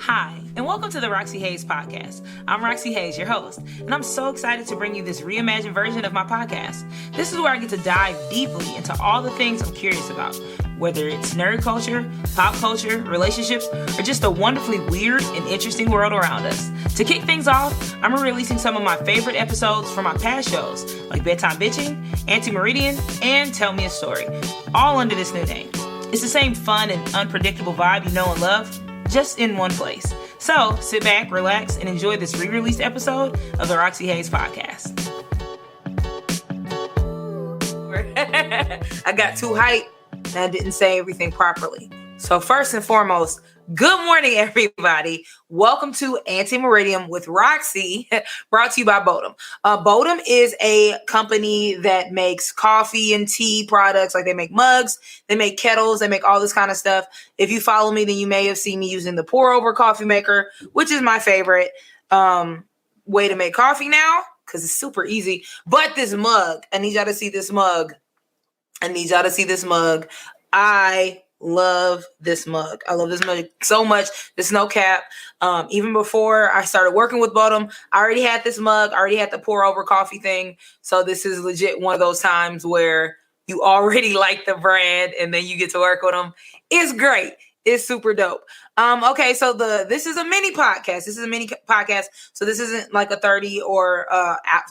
Hi, and welcome to the Roxxy Haze podcast. I'm Roxxy Haze, your host, and I'm so excited to bring you this reimagined version of my podcast. This is where I get to dive deeply into all the things I'm curious about, whether it's nerd culture, pop culture, relationships, or just the wonderfully weird and interesting world around us. To kick things off, I'm releasing some of my favorite episodes from my past shows, like Bedtime Bitching, Ante Meridiem, and Tell Me a Story, all under this new name. It's the same fun and unpredictable vibe you know and love, just in one place. So sit back, relax, and enjoy this re-released episode of the Roxxy Haze podcast. I got too hyped and I didn't say everything properly. So first and foremost, good morning, everybody. Welcome to Ante Meridiem with Roxxy, brought to you by Bodum. Bodum is a company that makes coffee and tea products. Like, they make mugs, they make kettles, they make all this kind of stuff. If you follow me, then you may have seen me using the pour over coffee maker, which is my favorite way to make coffee now because it's super easy. But this mug, I need y'all to see this mug. I love this mug. I love this mug so much. There's no cap. Even before I started working with Bodum, I already had this mug. I already had the pour over coffee thing. So this is legit one of those times where you already like the brand and then you get to work with them. It's great. It's super dope. Okay, so this is a mini podcast. So this isn't like a 30 or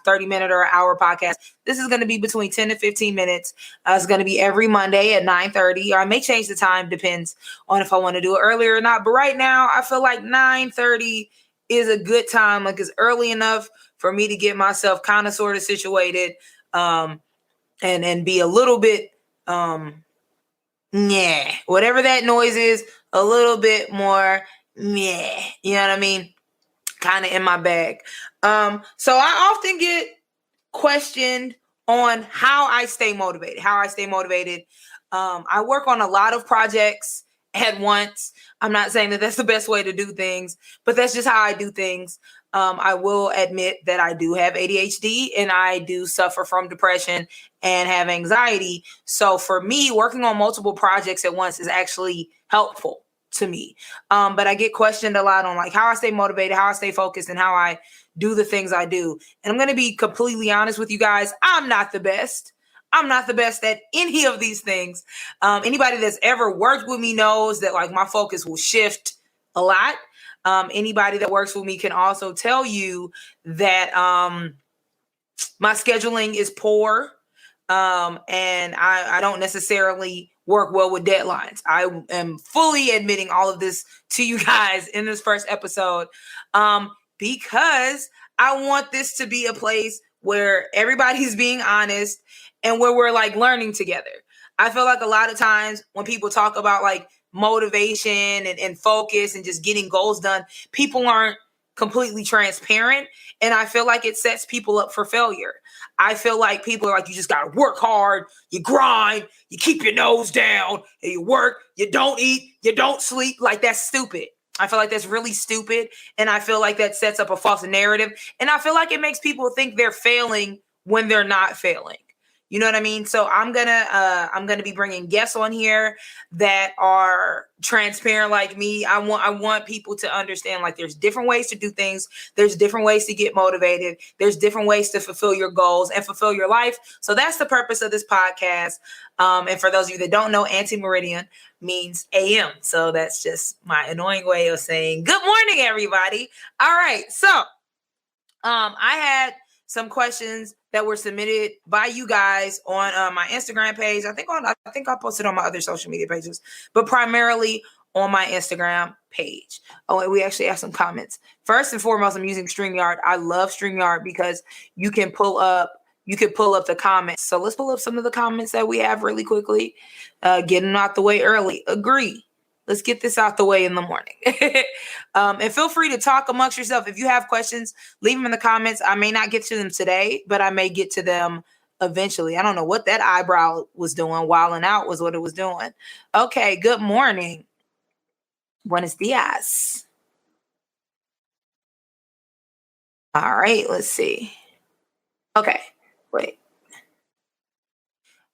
30 minute or hour podcast. This is going to be between 10 to 15 minutes. It's going to be every Monday at 9:30. I may change the time, depends on if I want to do it earlier or not. But right now, I feel like 9:30 is a good time. Like, it's early enough for me to get myself kind of sort of situated, and be a little bit whatever that noise is, a little bit more you know what I mean, kind of in my bag. So I often get questioned on how I stay motivated. I work on a lot of projects at once. I'm not saying that that's the best way to do things, but that's just how I do things. I will admit that I do have ADHD and I do suffer from depression and have anxiety. So for me, working on multiple projects at once is actually helpful to me. But I get questioned a lot on like how I stay motivated, how I stay focused, and how I do the things I do. And I'm going to be completely honest with you guys. I'm not the best. I'm not the best at any of these things. Anybody that's ever worked with me knows that like my focus will shift a lot. Anybody that works with me can also tell you that my scheduling is poor, and I don't necessarily work well with deadlines. I am fully admitting all of this to you guys in this first episode, because I want this to be a place where everybody's being honest and where we're like learning together. I feel like a lot of times when people talk about like motivation and focus and just getting goals done, people aren't completely transparent. And I feel like it sets people up for failure. I feel like people are like, you just got to work hard, you grind, you keep your nose down, and you work, you don't eat, you don't sleep. Like, that's stupid. I feel like that's really stupid. And I feel like that sets up a false narrative. And I feel like it makes people think they're failing when they're not failing. You know what I mean? So I'm gonna be bringing guests on here that are transparent like me. I want people to understand like there's different ways to do things. There's different ways to get motivated. There's different ways to fulfill your goals and fulfill your life. So that's the purpose of this podcast. And for those of you that don't know, Ante Meridiem means AM. So that's just my annoying way of saying good morning, everybody. All right. So I had some questions that were submitted by you guys on my Instagram page. I think I posted on my other social media pages, but primarily on my Instagram page. Oh, and we actually have some comments. First and foremost, I'm using StreamYard. I love StreamYard because you can pull up the comments. So let's pull up some of the comments that we have really quickly. Getting out the way early. Agree. Let's get this out the way in the morning. And feel free to talk amongst yourself. If you have questions, leave them in the comments. I may not get to them today, but I may get to them eventually. I don't know what that eyebrow was doing. Wilding out was what it was doing. Okay, good morning. Buenos dias. All right, let's see. Okay, wait.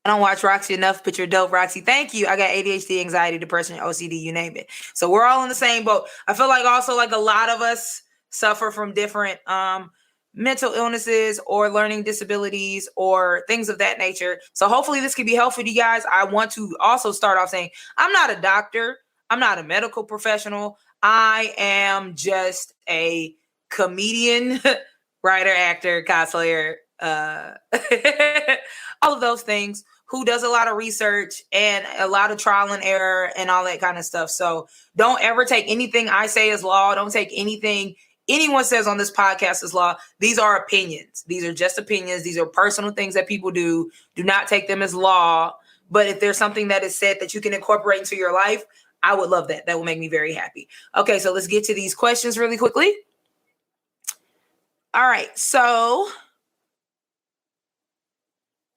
I don't watch Roxy enough, but you're dope, Roxy. Thank you. I got ADHD, anxiety, depression, OCD, you name it. So we're all in the same boat. I feel like also like a lot of us suffer from different mental illnesses or learning disabilities or things of that nature. So hopefully this can be helpful to you guys. I want to also start off saying I'm not a doctor. I'm not a medical professional. I am just a comedian, writer, actor, cosplayer, all of those things, who does a lot of research and a lot of trial and error and all that kind of stuff. So don't ever take anything I say as law. Don't take anything anyone says on this podcast as law. These are opinions. These are just opinions. These are personal things that people do. Do not take them as law. But if there's something that is said that you can incorporate into your life, I would love that. That will make me very happy. Okay, so let's get to these questions really quickly. All right, so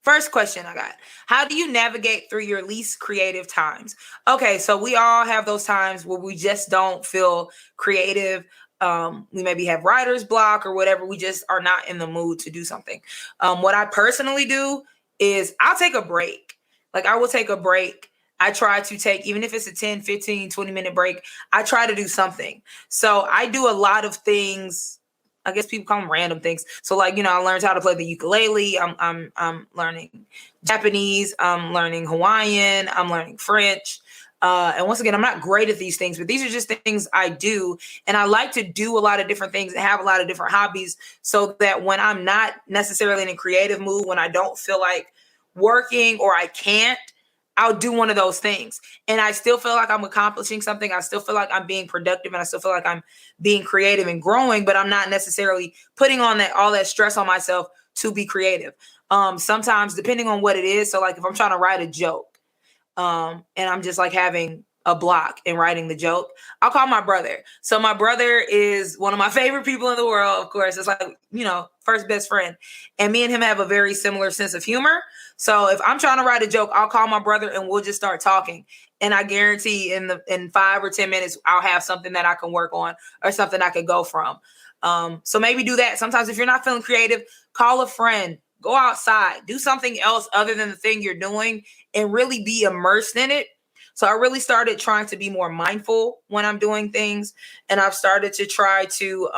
first question I got. How do you navigate through your least creative times? Okay, so we all have those times where we just don't feel creative. We maybe have writer's block or whatever. We just are not in the mood to do something. What I personally do is I'll take a break. Like I will take a break. I try to take, even if it's a 10, 15, 20-minute break, I try to do something. So I do a lot of things. I guess people call them random things. So like, I learned how to play the ukulele. I'm learning Japanese. I'm learning Hawaiian. I'm learning French. And once again, I'm not great at these things, but these are just things I do. And I like to do a lot of different things and have a lot of different hobbies so that when I'm not necessarily in a creative mood, when I don't feel like working or I can't, I'll do one of those things. And I still feel like I'm accomplishing something. I still feel like I'm being productive and I still feel like I'm being creative and growing, but I'm not necessarily putting on all that stress on myself to be creative. Sometimes depending on what it is. So like if I'm trying to write a joke, and I'm just like having a block in writing the joke, I'll call my brother. So my brother is one of my favorite people in the world. Of course, it's like, first best friend. And me and him have a very similar sense of humor. So if I'm trying to write a joke, I'll call my brother and we'll just start talking. And I guarantee in 5 or 10 minutes, I'll have something that I can work on or something I could go from. So maybe do that. Sometimes if you're not feeling creative, call a friend, go outside, do something else other than the thing you're doing and really be immersed in it. So I really started trying to be more mindful when I'm doing things. And I've started to try to,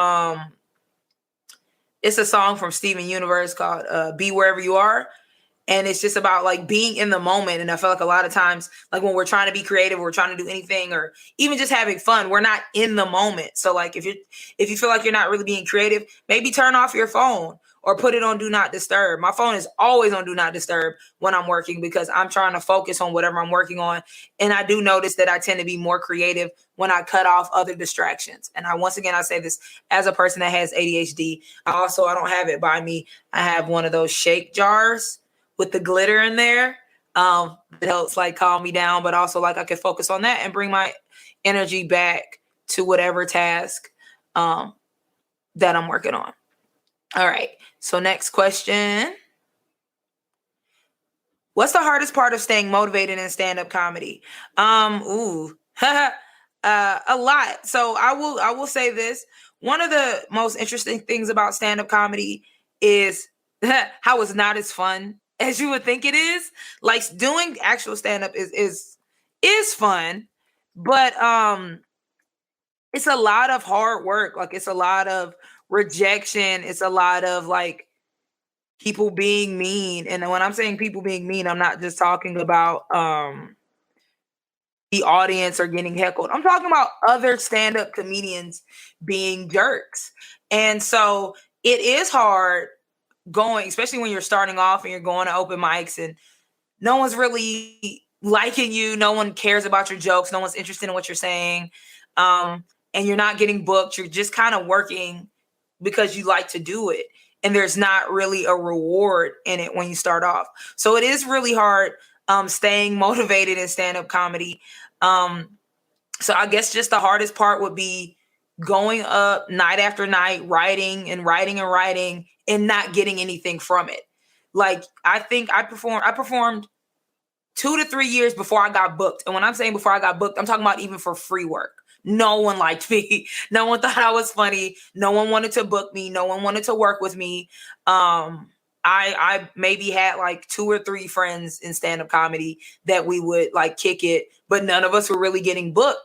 it's a song from Steven Universe called Be Wherever You Are. And it's just about like being in the moment. And I feel like a lot of times, like when we're trying to be creative, we're trying to do anything or even just having fun, we're not in the moment. So like if you feel like you're not really being creative, maybe turn off your phone or put it on do not disturb. My phone is always on do not disturb when I'm working because I'm trying to focus on whatever I'm working on. And I do notice that I tend to be more creative when I cut off other distractions. And once again, I say this as a person that has ADHD. I don't have it by me. I have one of those shake jars with the glitter in there. It helps like calm me down, but also like I can focus on that and bring my energy back to whatever task that I'm working on. All right. So next question. What's the hardest part of staying motivated in stand-up comedy? A lot. So I will say this. One of the most interesting things about stand-up comedy is how it's not as fun as you would think it is. Like doing actual stand-up is fun, but it's a lot of hard work. Like it's a lot of rejection. It's a lot of like people being mean. And when I'm saying people being mean, I'm not just talking about the audience or getting heckled. I'm talking about other stand-up comedians being jerks. And so it is hard going, especially when you're starting off and you're going to open mics and no one's really liking you. No one cares about your jokes. No one's interested in what you're saying. And you're not getting booked. You're just kind of working because you like to do it. And there's not really a reward in it when you start off. So it is really hard staying motivated in stand-up comedy. So I guess just the hardest part would be going up night after night, writing and not getting anything from it. Like I think I performed 2 to 3 years before I got booked. And when I'm saying before I got booked, I'm talking about even for free work. No one liked me. No one thought I was funny. No one wanted to book me. No one wanted to work with me. I maybe had like 2 or 3 friends in stand-up comedy that we would like kick it, but none of us were really getting booked.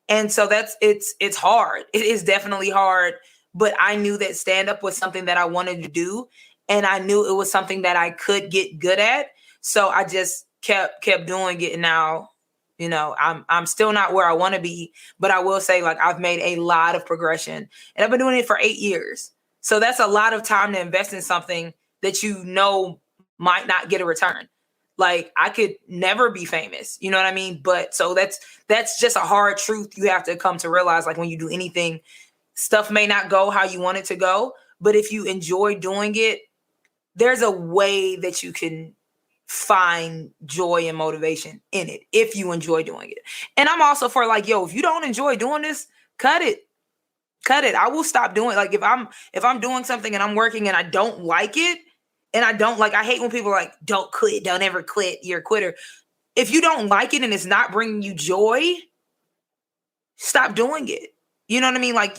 And so it's hard. It is definitely hard, but I knew that stand-up was something that I wanted to do, and I knew it was something that I could get good at. So I just kept doing it. And now, I'm still not where I want to be, but I will say, like, I've made a lot of progression, and I've been doing it for 8 years. So that's a lot of time to invest in something that might not get a return. Like, I could never be famous, you know what I mean? But so that's just a hard truth you have to come to realize. Like, when you do anything, stuff may not go how you want it to go, but if you enjoy doing it, there's a way that you can find joy and motivation in it if you enjoy doing it. And I'm also for like, yo, if you don't enjoy doing this, cut it. I will stop doing it. Like, if I'm doing something and I'm working and I don't like it, and I hate when people are like, don't quit, don't ever quit, you're a quitter. If you don't like it and it's not bringing you joy, stop doing it. You know what I mean? Like,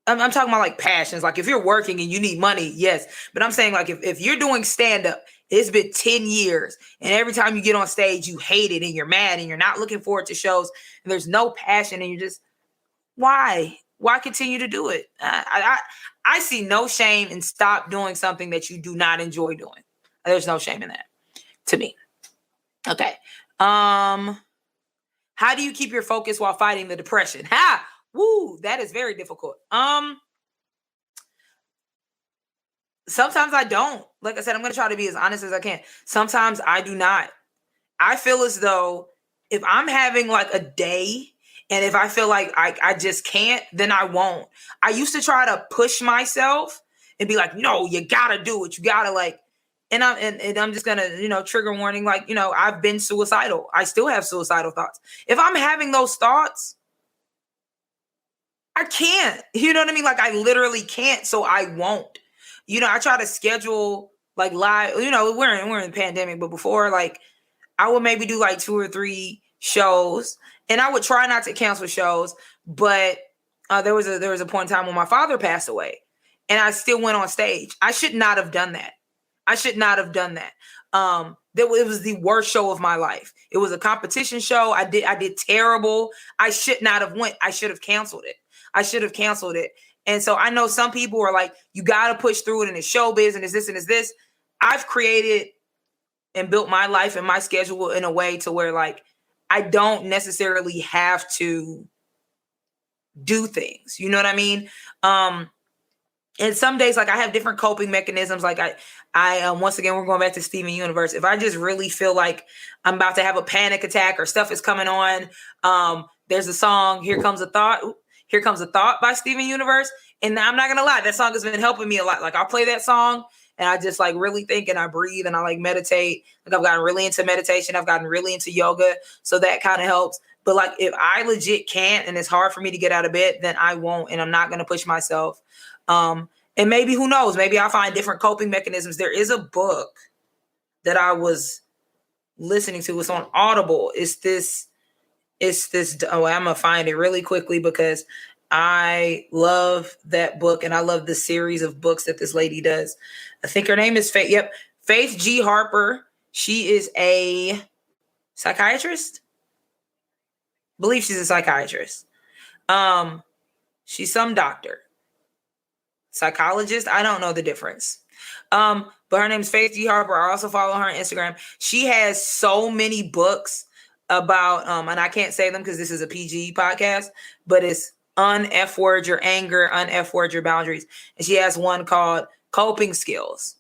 I'm talking about like passions. Like, if you're working and you need money, yes. But I'm saying, like, if you're doing stand-up, it's been 10 years, and every time you get on stage, you hate it and you're mad and you're not looking forward to shows, and there's no passion, and you're just, why continue to do it? I see no shame in stop doing something that you do not enjoy doing. There's no shame in that to me. Okay. How do you keep your focus while fighting the depression? Woo, that is very difficult. Sometimes I don't. Like I said, I'm going to try to be as honest as I can. Sometimes I do not. I feel as though if I'm having like a day, and if I feel like I just can't, then I won't. I used to try to push myself and be like, no, you gotta do it. You gotta like, and I'm just gonna, trigger warning, like, I've been suicidal. I still have suicidal thoughts. If I'm having those thoughts, I can't, you know what I mean? Like, I literally can't, so I won't. I try to schedule like live, we're in the pandemic, but before, like, I would maybe do like 2 or 3 shows, and I would try not to cancel shows, but there was a point in time when my father passed away, and I still went on stage. I should not have done that. It was the worst show of my life. It was a competition show. I did terrible. I should not have went. I should have canceled it. And so I know some people are like, you got to push through it, and it's showbiz, and it's this and it's this. I've created and built my life and my schedule in a way to where, like, I don't necessarily have to do things. You know what I mean? And some days, like, I have different coping mechanisms. Like, I once again, we're going back to Steven Universe. If I just really feel like I'm about to have a panic attack or stuff is coming on, there's a song, Here Comes a Thought by Steven Universe. And I'm not going to lie, that song has been helping me a lot. Like, I'll play that song, and I just like really think, and I breathe, and I like meditate. Like, I've gotten really into meditation. I've gotten really into yoga. So that kind of helps. But like, if I legit can't, and it's hard for me to get out of bed, then I won't. And I'm not going to push myself. And maybe, who knows, maybe I'll find different coping mechanisms. There is a book that I was listening to. It's on Audible. It's this, I'm going to find it really quickly because I love that book, and I love the series of books that this lady does. I think her name is Faith. Yep. Faith G. Harper. She is a psychiatrist. I believe she's a psychiatrist. She's some doctor. Psychologist. I don't know the difference. But her name is Faith G. Harper. I also follow her on Instagram. She has so many books about, and I can't say them because this is a PG podcast, but it's un-F-word your anger, un-F-word your boundaries. And she has one called Coping Skills.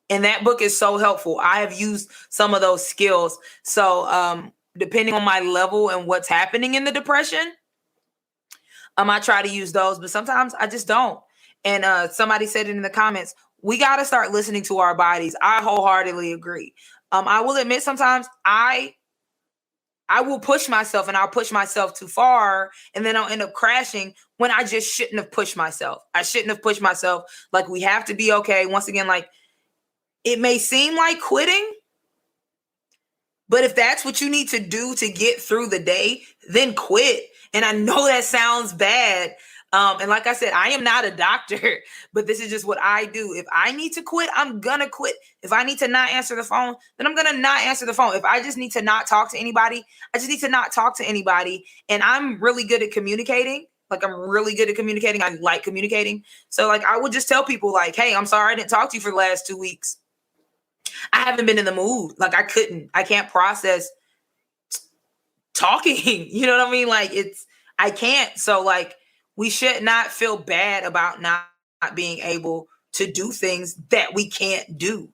And that book is so helpful. I have used some of those skills. So depending on my level and what's happening in the depression, I try to use those, but sometimes I just don't. And somebody said it in the comments, we got to start listening to our bodies. I wholeheartedly agree. I will admit sometimes I will push myself, and I'll push myself too far, and then I'll end up crashing when I just shouldn't have pushed myself. I shouldn't have pushed myself. Like, we have to be okay. Once again, like, it may seem like quitting, but if that's what you need to do to get through the day, then quit. And I know that sounds bad, And like I said, I am not a doctor, but this is just what I do. If I need to quit, I'm gonna quit. If I need to not answer the phone, then I'm gonna not answer the phone. If I just need to not talk to anybody, I just need to not talk to anybody. And I'm really good at communicating. Like, I'm really good at communicating. I like communicating. So like, I would just tell people like, hey, I'm sorry I didn't talk to you for the last 2 weeks. I haven't been in the mood. Like, I can't process talking. You know what I mean? Like, I can't. So like, we should not feel bad about not being able to do things that we can't do.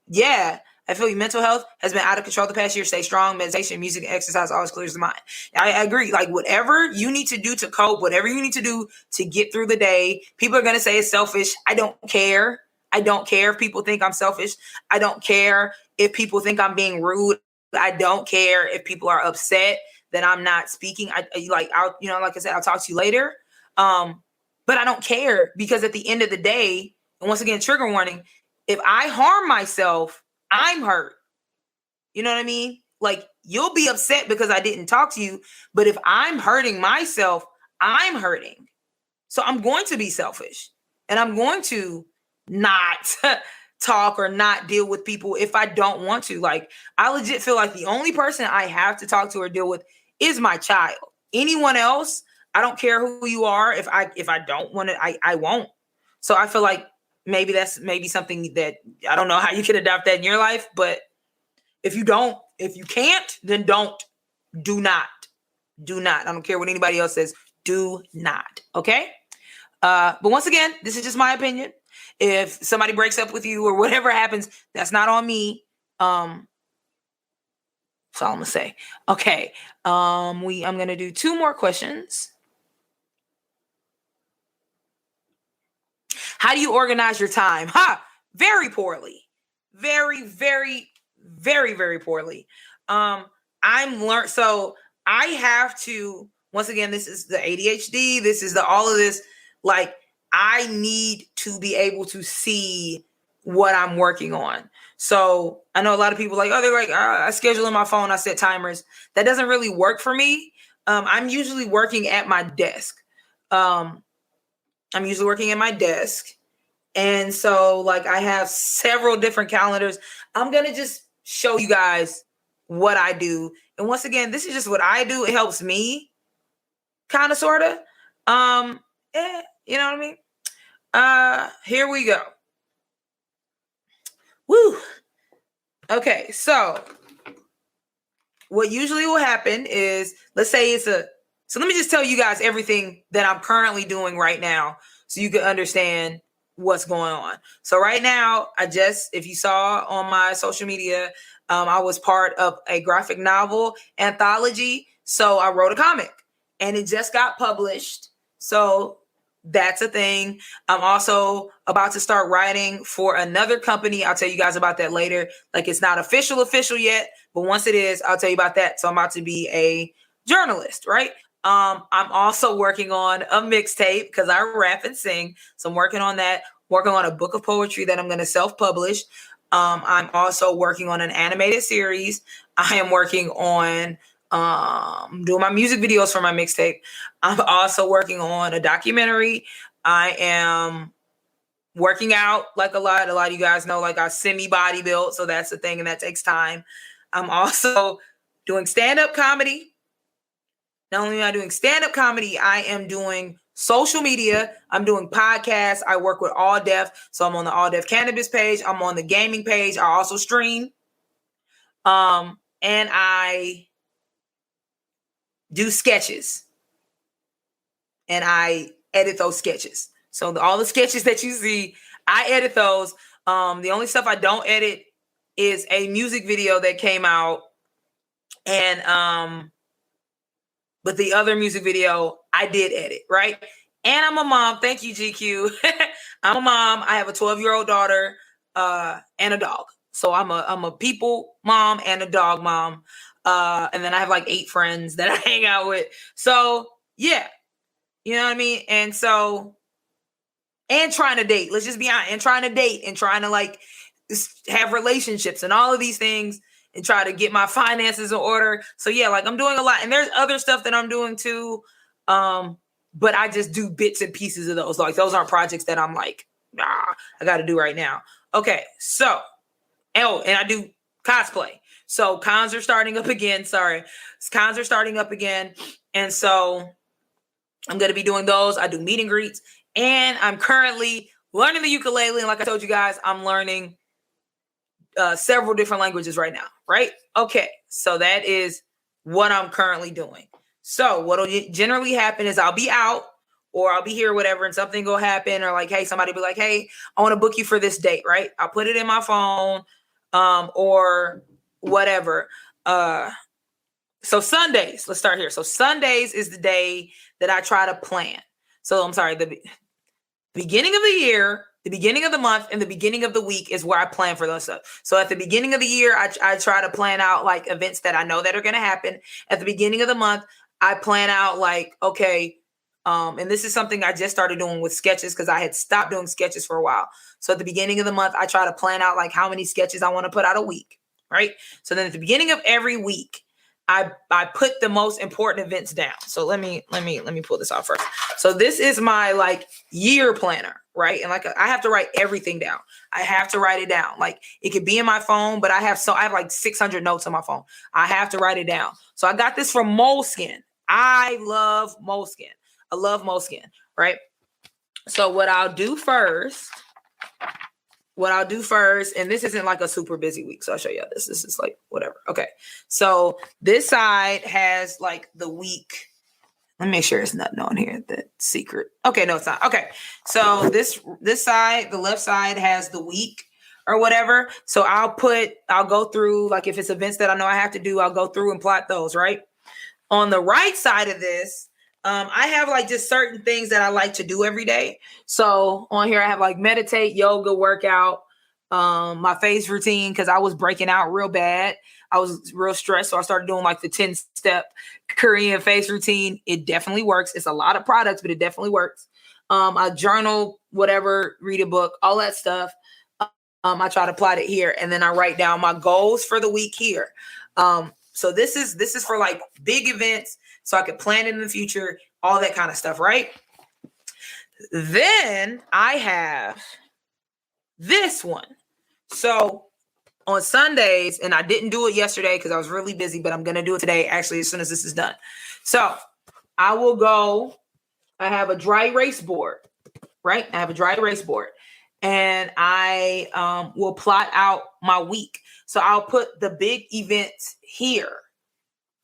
Yeah, I feel your mental health has been out of control the past year. Stay strong. Meditation, music, and exercise always clears the mind. I agree. Like, whatever you need to do to cope, whatever you need to do to get through the day, people are going to say it's selfish. I don't care. I don't care if people think I'm selfish. I don't care if people think I'm being rude. I don't care if people are upset that I'm not speaking. Like I said, I'll talk to you later. But I don't care, because at the end of the day, and once again, trigger warning, if I harm myself, I'm hurt. You know what I mean? Like, you'll be upset because I didn't talk to you, but if I'm hurting myself, I'm hurting. So I'm going to be selfish, and I'm going to not talk or not deal with people if I don't want to. Like, I legit feel like the only person I have to talk to or deal with is my child. Anyone else, I don't care who you are. If I don't want to, I won't. So I feel like maybe that's something that, I don't know how you can adopt that in your life, but if you can't, then do not. I don't care what anybody else says. Do not. Okay. But once again, this is just my opinion. If somebody breaks up with you or whatever happens, that's not on me. That's all I'm gonna say. Okay. I'm gonna do 2 more questions. How do you organize your time? Very poorly. Very, very, very, very poorly. So I have to, once again, this is the ADHD. This is all of this. Like, I need to be able to see what I'm working on. So I know a lot of people they're like, I schedule in my phone, I set timers. That doesn't really work for me. I'm usually working at my desk. And so like, I have several different calendars. I'm going to just show you guys what I do. And once again, this is just what I do. It helps me kind of, sort of. You know what I mean? Here we go. Woo. Okay. So what usually will happen is, let's say so let me just tell you guys everything that I'm currently doing right now, so you can understand what's going on. So right now, if you saw on my social media, I was part of a graphic novel anthology. So I wrote a comic and it just got published. So that's a thing. I'm also about to start writing for another company. I'll tell you guys about that later. Like, it's not official yet, but once it is, I'll tell you about that. So I'm about to be a journalist, right? I'm also working on a mixtape because I rap and sing. So I'm working on that, working on a book of poetry that I'm going to self-publish. I'm also working on an animated series. I am working on doing my music videos for my mixtape. I'm also working on a documentary. I am working out like a lot of you guys know, like I semi-body built. So that's the thing, and that takes time. I'm also doing stand-up comedy. Not only am I doing stand-up comedy, I am doing social media. I'm doing podcasts. I work with All Def. So I'm on the All Def Cannabis page. I'm on the gaming page. I also stream. And I do sketches. And I edit those sketches. So all the sketches that you see, I edit those. The only stuff I don't edit is a music video that came out. And but the other music video I did edit, right? And I'm a mom. Thank you, GQ. I'm a mom. I have a 12-year-old daughter and a dog. So I'm a people mom and a dog mom. And then I have like 8 friends that I hang out with. So yeah, you know what I mean? And so, and trying to date, let's just be honest, and trying to date and trying to like have relationships and all of these things and try to get my finances in order. So yeah, like I'm doing a lot, and there's other stuff that I'm doing too. but I just do bits and pieces of those. Like those aren't projects that I'm like, I got to do right now. Okay, so, and I do cosplay. So cons are starting up again. Cons are starting up again. And so I'm going to be doing those. I do meet and greets. And I'm currently learning the ukulele. And like I told you guys, I'm learning several different languages right now, right? Okay, so that is what I'm currently doing. So what will generally happen is I'll be out or I'll be here or whatever, and something will happen, or like, hey, somebody be like, hey, I want to book you for this date, right? I'll put it in my phone or whatever. So Sundays, let's start here. So Sundays is the day that I try to plan. So I'm sorry, the beginning of the year, the beginning of the month, and the beginning of the week is where I plan for those stuff. So at the beginning of the year, I try to plan out like events that I know that are going to happen. At the beginning of the month, I plan out like, okay, and this is something I just started doing with sketches because I had stopped doing sketches for a while. So at the beginning of the month, I try to plan out like how many sketches I want to put out a week, right? So then at the beginning of every week, I put the most important events down. So let me pull this out first. So this is my like year planner, right? And like I have to write everything down. I have to write it down. Like it could be in my phone, but I have like 600 notes on my phone. I have to write it down. So I got this from Moleskine. I love Moleskine. I love Moleskine, right? So what I'll do first, and this isn't like a super busy week, so I'll show you this. This is like whatever. Okay, so this side has like the week. Let me make sure it's nothing on here that's secret. Okay, no, it's not. Okay, so this side, the left side has the week or whatever. So I'll go through, like if it's events that I know I have to do, I'll go through and plot those, right? On the right side of this, I have like just certain things that I like to do every day. So on here, I have like meditate, yoga, workout, my face routine, because I was breaking out real bad. I was real stressed. So I started doing like the 10-step Korean face routine. It definitely works. It's a lot of products, but it definitely works. I journal, whatever, read a book, all that stuff. I try to plot it here. And then I write down my goals for the week here. So this is for like big events, so I could plan it in the future, all that kind of stuff, right? Then I have this one. So on Sundays, and I didn't do it yesterday because I was really busy, but I'm going to do it today, actually, as soon as this is done. So I have a dry erase board, right? I have a dry erase board, and I will plot out my week. So I'll put the big events here.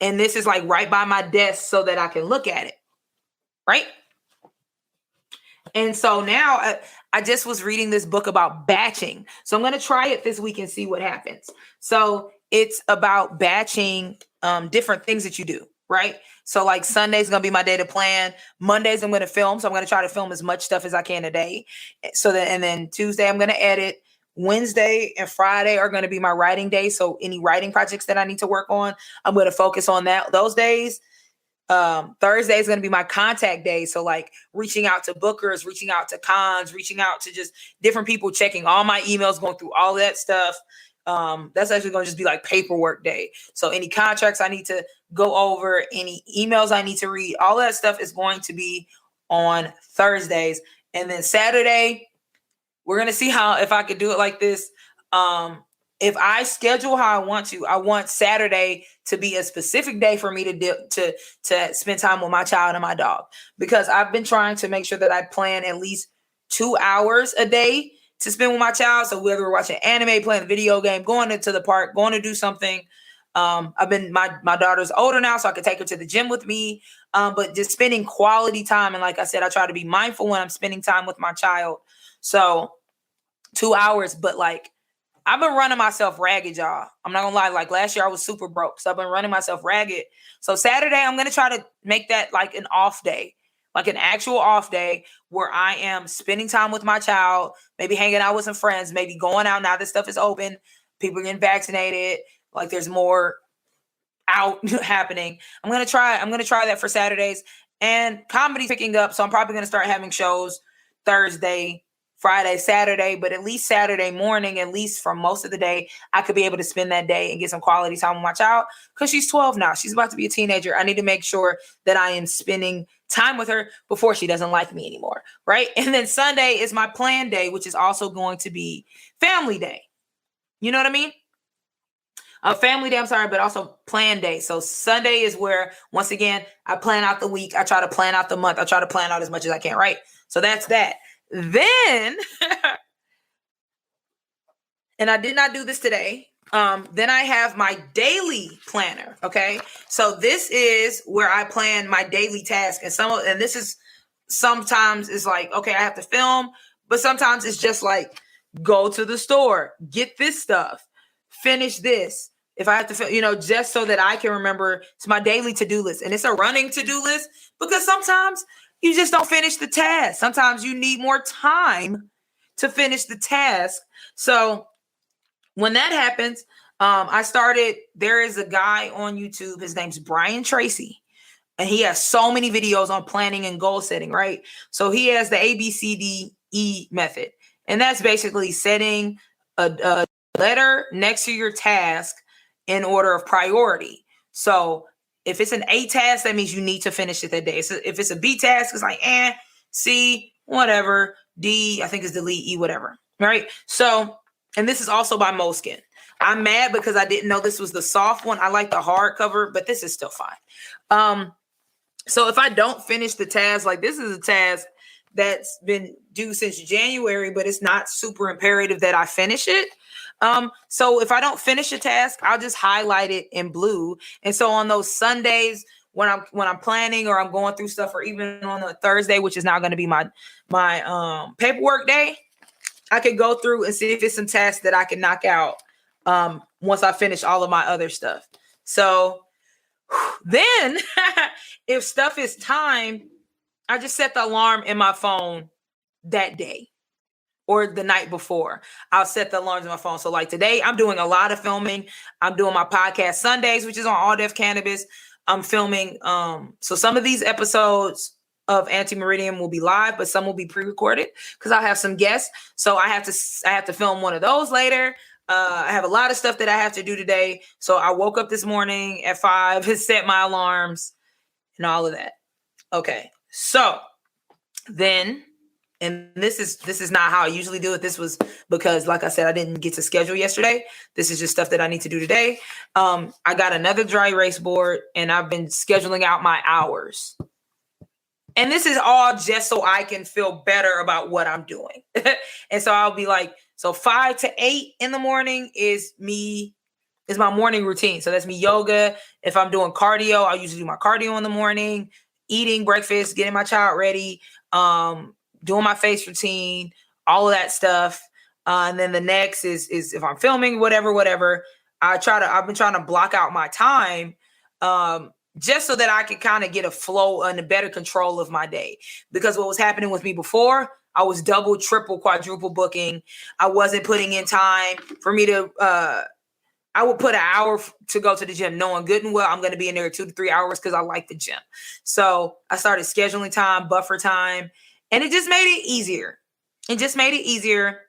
And this is like right by my desk so that I can look at it, right? And so now I just was reading this book about batching. So I'm going to try it this week and see what happens. So it's about batching different things that you do, right? So like Sunday's going to be my day to plan. Mondays I'm going to film. So I'm going to try to film as much stuff as I can a day. And then Tuesday I'm going to edit. Wednesday and Friday are going to be my writing day. So any writing projects that I need to work on, I'm going to focus on those days. Thursday is going to be my contact day. So like reaching out to bookers, reaching out to cons, reaching out to just different people, checking all my emails, going through all that stuff. That's actually going to just be like paperwork day. So any contracts I need to go over, any emails I need to read, all that stuff is going to be on Thursdays. And then Saturday, we're going to see if I could do it like this. If I schedule how I want Saturday to be a specific day for me to spend time with my child and my dog, because I've been trying to make sure that I plan at least 2 hours a day to spend with my child. So whether we're watching anime, playing a video game, going into the park, going to do something. My daughter's older now, so I can take her to the gym with me. But just spending quality time. And like I said, I try to be mindful when I'm spending time with my child. So 2 hours, but like I've been running myself ragged, y'all. I'm not gonna lie. Like last year I was super broke. So I've been running myself ragged. So Saturday, I'm going to try to make that like an off day, like an actual off day where I am spending time with my child, maybe hanging out with some friends, maybe going out now that stuff is open. People are getting vaccinated. Like there's more out happening. I'm going to try that for Saturdays, and comedy's picking up. So I'm probably going to start having shows Thursday, Friday, Saturday, but at least Saturday morning, at least for most of the day, I could be able to spend that day and get some quality time with my child because she's 12 now. She's about to be a teenager. I need to make sure that I am spending time with her before she doesn't like me anymore, right? And then Sunday is my plan day, which is also going to be family day. You know what I mean? Family day, I'm sorry, but also plan day. So Sunday is where, once again, I plan out the week. I try to plan out the month. I try to plan out as much as I can, right? So that's that. Then, and I did not do this today. Then I have my daily planner. Okay. So this is where I plan my daily task. And this is sometimes it's like, okay, I have to film, but sometimes it's just like, go to the store, get this stuff, finish this. If I have to film, just so that I can remember, it's my daily to-do list. And it's a running to-do list because sometimes you just don't finish the task. Sometimes you need more time to finish the task. So when that happens, there is a guy on YouTube. His name's Brian Tracy. And he has so many videos on planning and goal setting, right? So he has the ABCDE method. And that's basically setting a letter next to your task in order of priority. So if it's an A task, that means you need to finish it that day. So if it's a B task, it's like, C, whatever. D, I think is delete, E, whatever. Right? So, and this is also by Moleskine. I'm mad because I didn't know this was the soft one. I like the hard cover, but this is still fine. So if I don't finish the task, like this is a task that's been due since January, but it's not super imperative that I finish it. So if I don't finish a task, I'll just highlight it in blue. And so on those Sundays when I'm planning or I'm going through stuff, or even on a Thursday, which is now going to be my paperwork day, I could go through and see if it's some tasks that I can knock out once I finish all of my other stuff. So then if stuff is timed, I just set the alarm in my phone that day or the night before. I'll set the alarms in my phone. So like today, I'm doing a lot of filming. I'm doing my podcast Sundays, which is on All Def Cannabis. I'm filming. So some of these episodes of Ante Meridiem will be live, but some will be pre-recorded because I'll have some guests. So I have to film one of those later. I have a lot of stuff that I have to do today. So I woke up this morning at 5, set my alarms and all of that. Okay. So then, and this is not how I usually do it. This was because, like I said, I didn't get to schedule yesterday. This is just stuff that I need to do today. I got another dry erase board and I've been scheduling out my hours. And this is all just so I can feel better about what I'm doing. And so I'll be like, so 5 to 8 in the morning is my morning routine. So that's me yoga. If I'm doing cardio, I'll usually do my cardio in the morning, eating breakfast, getting my child ready, doing my face routine, all of that stuff. And then the next is if I'm filming, whatever, I've been trying to block out my time, just so that I can kind of get a flow and a better control of my day. Because what was happening with me before, I was double, triple, quadruple booking. I wasn't putting in time for me to, I would put an hour to go to the gym, knowing good and well I'm going to be in there 2 to 3 hours because I like the gym. So I started scheduling time, buffer time, and it just made it easier. It just made it easier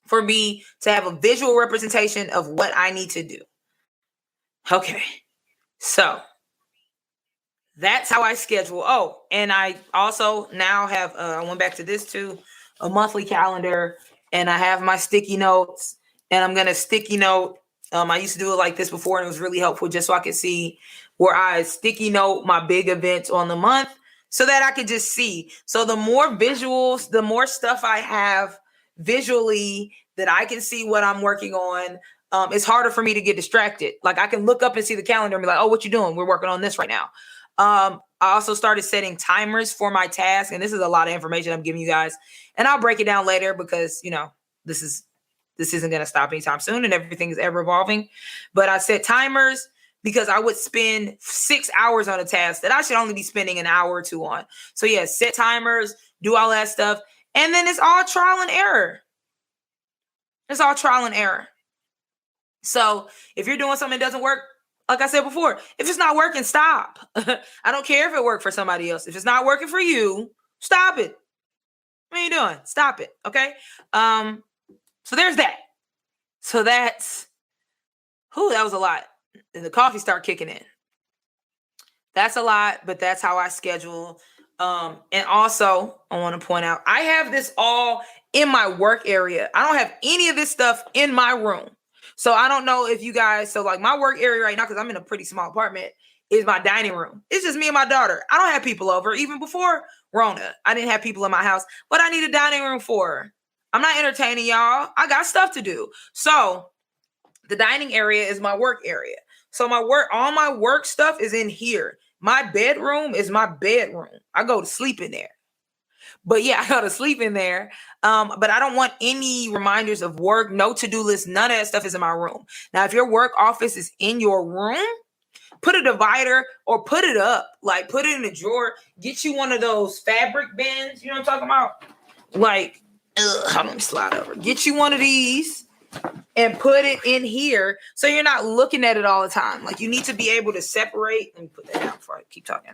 for me to have a visual representation of what I need to do. Okay. So that's how I schedule. Oh, and I also now have, I went back to this too, a monthly calendar, and I have my sticky notes, and I'm going to sticky note. I used to do it like this before, and it was really helpful just so I could see where I sticky note my big events on the month so that I could just see. So the more visuals, the more stuff I have visually that I can see what I'm working on, it's harder for me to get distracted. Like I can look up and see the calendar and be like, oh, what you doing? We're working on this right now. I also started setting timers for my tasks, and this is a lot of information I'm giving you guys, and I'll break it down later because, this isn't going to stop anytime soon and everything is ever evolving. But I set timers because I would spend 6 hours on a task that I should only be spending an hour or 2 on. So yeah, set timers, do all that stuff. And then it's all trial and error. It's all trial and error. So if you're doing something that doesn't work, like I said before, if it's not working, stop. I don't care if it worked for somebody else. If it's not working for you, stop it. What are you doing? Stop it. Okay. So there's that. So that's that was a lot. And the coffee start kicking in. That's a lot, but that's how I schedule. And also I want to point out, I have this all in my work area. I don't have any of this stuff in my room. So I don't know if you guys, so like my work area right now, because I'm in a pretty small apartment, is my dining room. It's just me and my daughter. I don't have people over. Even before Rona, I didn't have people in my house. What I need a dining room for? I'm not entertaining y'all. I got stuff to do. So the dining area is my work area. So all my work stuff is in here. My bedroom is my bedroom. I go to sleep in there. But yeah, I go to sleep in there. But I don't want any reminders of work, no to-do list. None of that stuff is in my room. Now, if your work office is in your room, put a divider or put it up. Like, put it in a drawer. Get you one of those fabric bins. You know what I'm talking about? Like, let me slide over. Get you one of these and put it in here so you're not looking at it all the time. Like, you need to be able to separate. Let me put that down before I keep talking.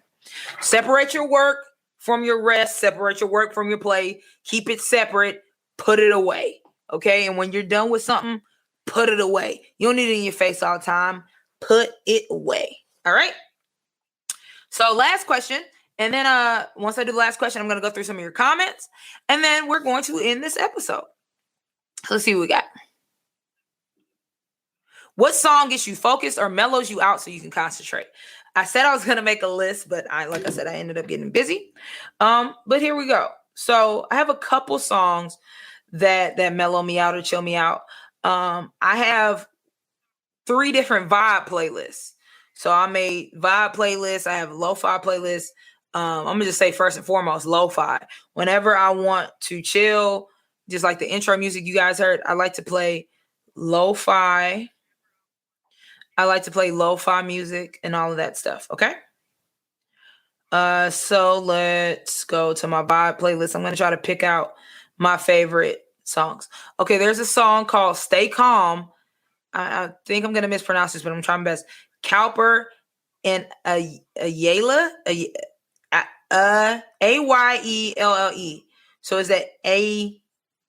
Separate your work from your rest. Separate your work from your play. Keep it separate. Put it away. Okay? And when you're done with something, put it away. You don't need it in your face all the time. Put it away. All right? So last question. And then once I do the last question, I'm going to go through some of your comments. And then we're going to end this episode. Let's see what we got. What song gets you focused or mellows you out so you can concentrate? I said I was going to make a list, but like I said, I ended up getting busy. But here we go. So I have a couple songs that mellow me out or chill me out. I have 3 different vibe playlists. So I made vibe playlists. I have lo-fi playlists. I'm going to just say first and foremost, lo-fi. Whenever I want to chill, just like the intro music you guys heard, I like to play lo-fi. I like to play lo-fi music and all of that stuff. Okay. So let's go to my vibe playlist. I'm going to try to pick out my favorite songs. Okay. There's a song called Stay Calm. I think I'm going to mispronounce this, but I'm trying my best. Cowper and Ayella, Ayelle. So is that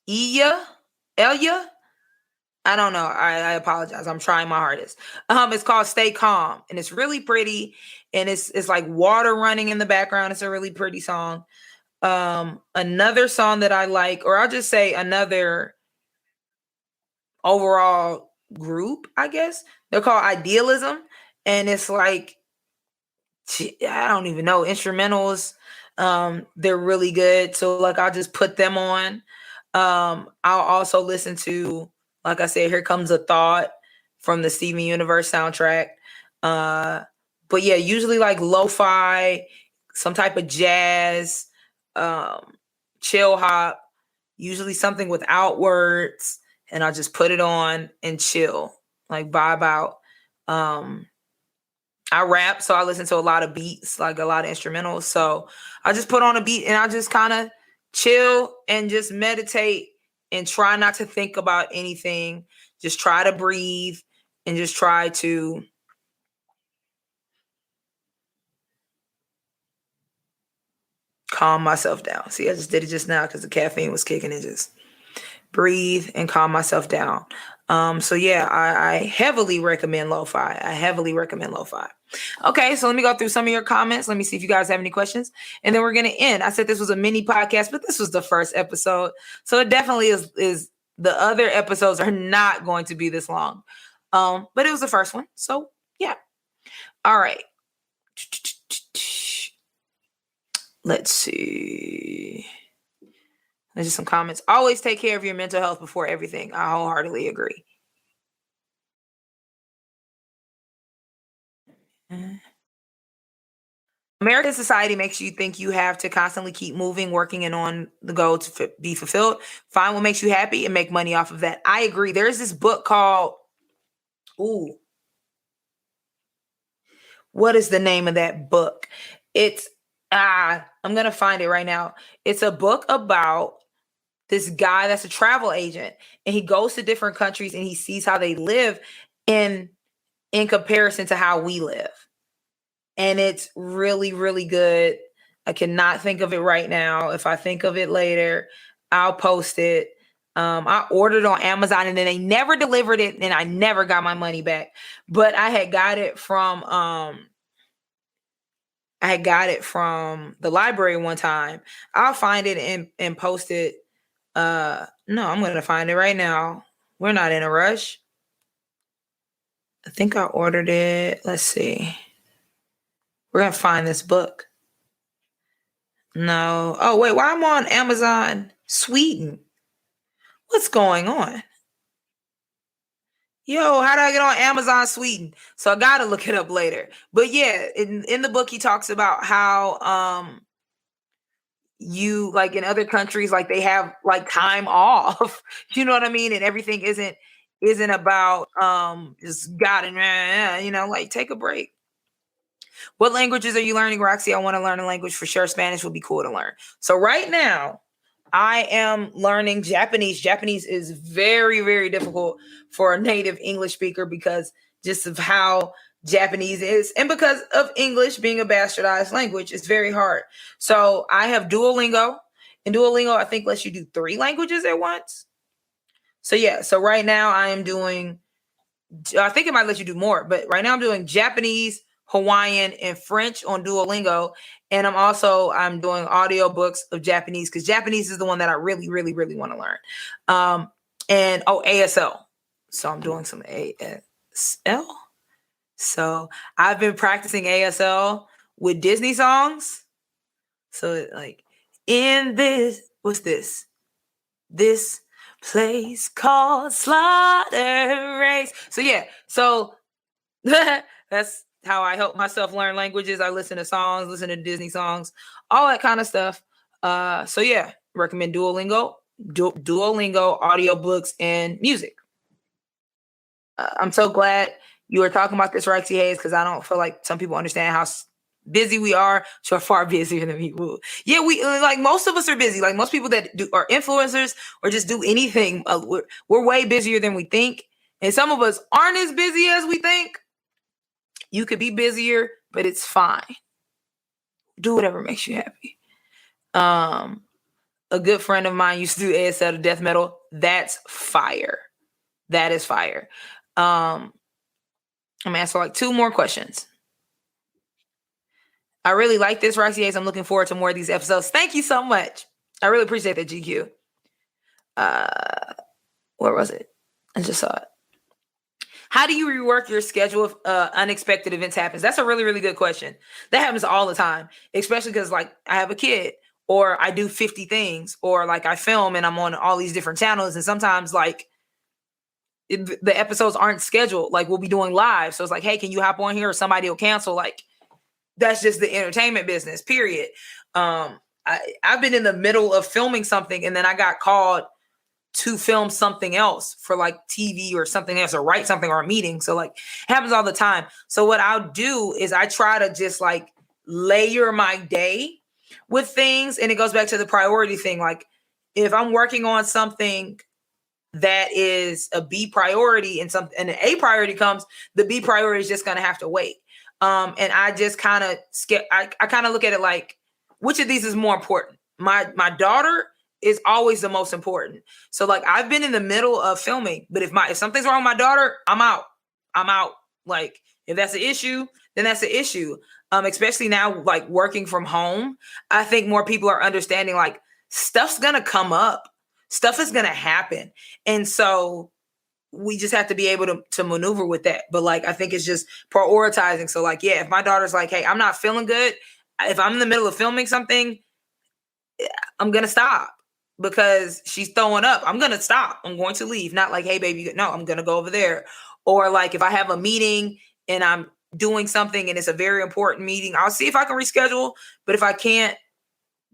Elia? I don't know. I apologize. I'm trying my hardest. It's called Stay Calm, and it's really pretty, and it's like water running in the background. It's a really pretty song. Another song that I like, or I'll just say another overall group, I guess. They're called Idealism, and it's like, I don't even know, instrumentals. They're really good. So like I'll just put them on. I'll also listen to, like I said, Here Comes a Thought from the Steven Universe soundtrack. But yeah, usually like lo-fi, some type of jazz, chill hop, usually something without words, and I'll just put it on and chill, like vibe out. I rap, so I listen to a lot of beats, like a lot of instrumentals. So I just put on a beat and I just kind of chill and just meditate and try not to think about anything. Just try to breathe and just try to calm myself down. See, I just did it just now because the caffeine was kicking and just breathe and calm myself down. So yeah, I heavily recommend lo-fi. Okay, so let me go through some of your comments. Let me see if you guys have any questions. And then we're going to end. I said this was a mini podcast, but this was the first episode. So it definitely is the other episodes are not going to be this long. But it was the first one. So yeah. All right. Let's see. There's just some comments. Always take care of your mental health before everything. I wholeheartedly agree. American society makes you think you have to constantly keep moving, working, and on the go to be fulfilled. Find what makes you happy and make money off of that. I agree. There's this book called, what is the name of that book? It's, I'm going to find it right now. It's a book about this guy that's a travel agent, and he goes to different countries and he sees how they live in comparison to how we live. And it's really, really good. I cannot think of it right now. If I think of it later, I'll post it. I ordered on Amazon and then they never delivered it and I never got my money back. But I had got it from the library one time. I'll find it and post it. No, I'm gonna find it right now. We're not in a rush. I think I ordered it. Let's see. We're gonna find this book. No. Oh, wait, why I'm on Amazon Sweden? What's going on? Yo, how do I get on Amazon Sweden? So I gotta look it up later. But yeah, in the book he talks about how you like in other countries, like they have like time off. You know what I mean? And everything isn't about just got it, like take a break. What languages are you learning, Roxy? I want to learn a language for sure. Spanish would be cool to learn. So right now, I am learning Japanese. Japanese is very, very difficult for a native English speaker because just of how Japanese is. And because of English being a bastardized language, it's very hard. So I have Duolingo. And Duolingo, I think, lets you do 3 languages at once. So yeah, so right now I am doing, I think it might let you do more, but right now I'm doing Japanese, Hawaiian, and French on Duolingo. And I'm doing audiobooks of Japanese because Japanese is the one that I really, really, really want to learn. And ASL. So I'm doing some ASL. So I've been practicing ASL with Disney songs. So like in this, what's this? This place called Slaughter Race. So yeah, so that's how I help myself learn languages. I listen to songs, listen to Disney songs, all that kind of stuff. So yeah, recommend Duolingo, audiobooks, and music. I'm so glad you were talking about this, Roxxy Haze, because I don't feel like some people understand how busy we are. So far busier than people. Yeah, we like most of us are busy. Like most people that are influencers or just do anything, we're way busier than we think. And some of us aren't as busy as we think. You could be busier, but it's fine. Do whatever makes you happy. A good friend of mine used to do ASL to death metal. That's fire. That is fire. I'm gonna answer like 2 more questions. I really like this, Roxxy Haze. I'm looking forward to more of these episodes. Thank you so much. I really appreciate that, GQ. Where was it? I just saw it. How do you rework your schedule if unexpected events happens? That's a really, really good question. That happens all the time, especially because like I have a kid or I do 50 things or like I film and I'm on all these different channels. And sometimes like the episodes aren't scheduled. Like we'll be doing live. So it's like, hey, can you hop on here or somebody will cancel? Like that's just the entertainment business, period. I've been in the middle of filming something and then I got called to film something else for like TV or something else or write something or a meeting. So like it happens all the time. So what I'll do is I try to just like layer my day with things. And it goes back to the priority thing. Like if I'm working on something that is a B priority and an A priority comes, the B priority is just going to have to wait. And I just kind of I kind of look at it like, which of these is more important? My daughter is always the most important. So like I've been in the middle of filming, but if something's wrong with my daughter, I'm out. Like if that's an issue, then that's an issue. Especially now, like working from home, I think more people are understanding like stuff's gonna come up, stuff is gonna happen, and so we just have to be able to maneuver with that. But like I think it's just prioritizing. So like yeah, if my daughter's like, hey, I'm not feeling good, if I'm in the middle of filming something, I'm gonna stop. Because she's throwing up, I'm going to stop. I'm going to leave. Not like, hey, baby, no, I'm going to go over there. Or like if I have a meeting and I'm doing something and it's a very important meeting, I'll see if I can reschedule. But if I can't,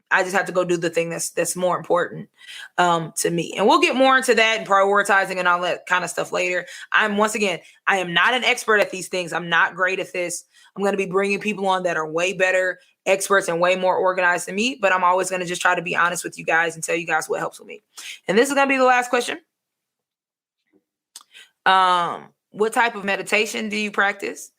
I just have to go do the thing that's more important to me. And we'll get more into that and prioritizing and all that kind of stuff later. I am not an expert at these things. I'm not great at this. I'm going to be bringing people on that are way better experts and way more organized than me, but I'm always going to just try to be honest with you guys and tell you guys what helps with me. And this is going to be the last question. What type of meditation do you practice?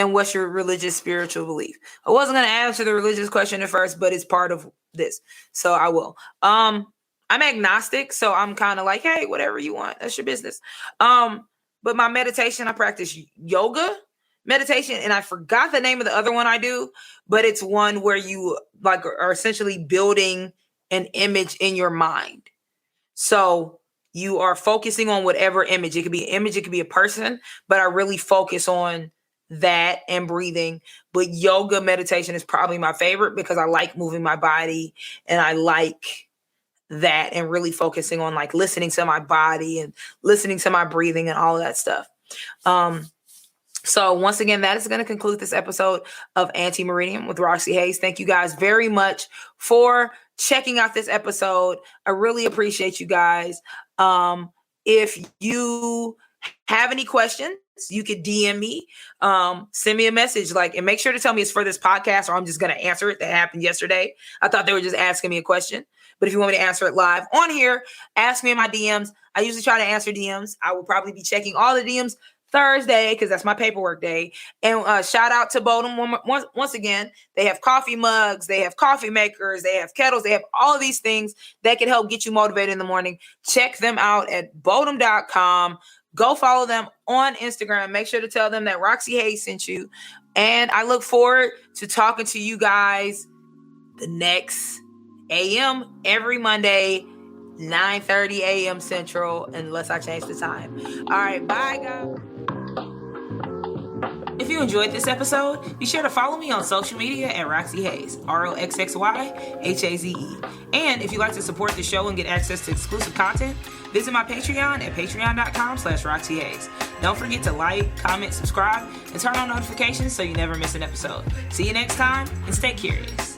and what's your religious spiritual belief? I wasn't going to answer the religious question at first, but it's part of this, so I will. I'm agnostic, so I'm kind of like, hey, whatever you want, that's your business. But my meditation, I practice yoga meditation, and I forgot the name of the other one I do, but it's one where you like are essentially building an image in your mind. So you are focusing on whatever image. It could be an image, it could be a person, but I really focus on that and breathing. But yoga meditation is probably my favorite because I like moving my body, and I like that, and really focusing on like listening to my body and listening to my breathing and all of that stuff. So once again, that is going to conclude this episode of Ante Meridiem with Roxxy Haze. Thank you guys very much for checking out this episode. I really appreciate you guys. If you have any questions, you could DM me, send me a message, and make sure to tell me it's for this podcast, or I'm just going to answer it. That happened yesterday. I thought they were just asking me a question, but if you want me to answer it live on here, ask me in my DMs. I usually try to answer DMs. I will probably be checking all the DMs Thursday because that's my paperwork day. And shout out to Bodum once again. They have coffee mugs, they have coffee makers, they have kettles, they have all of these things that can help get you motivated in the morning. Check them out at bodum.com. Go follow them on Instagram. Make sure to tell them that Roxxy Haze sent you. And I look forward to talking to you guys the next AM every Monday, 9:30 a.m. Central, unless I change the time. All right, bye, guys. If you enjoyed this episode, be sure to follow me on social media at Roxxy Haze, ROXXYHAZE. And if you'd like to support the show and get access to exclusive content, visit my Patreon at patreon.com/Roxxy Haze. Don't forget to like, comment, subscribe, and turn on notifications so you never miss an episode. See you next time, and stay curious.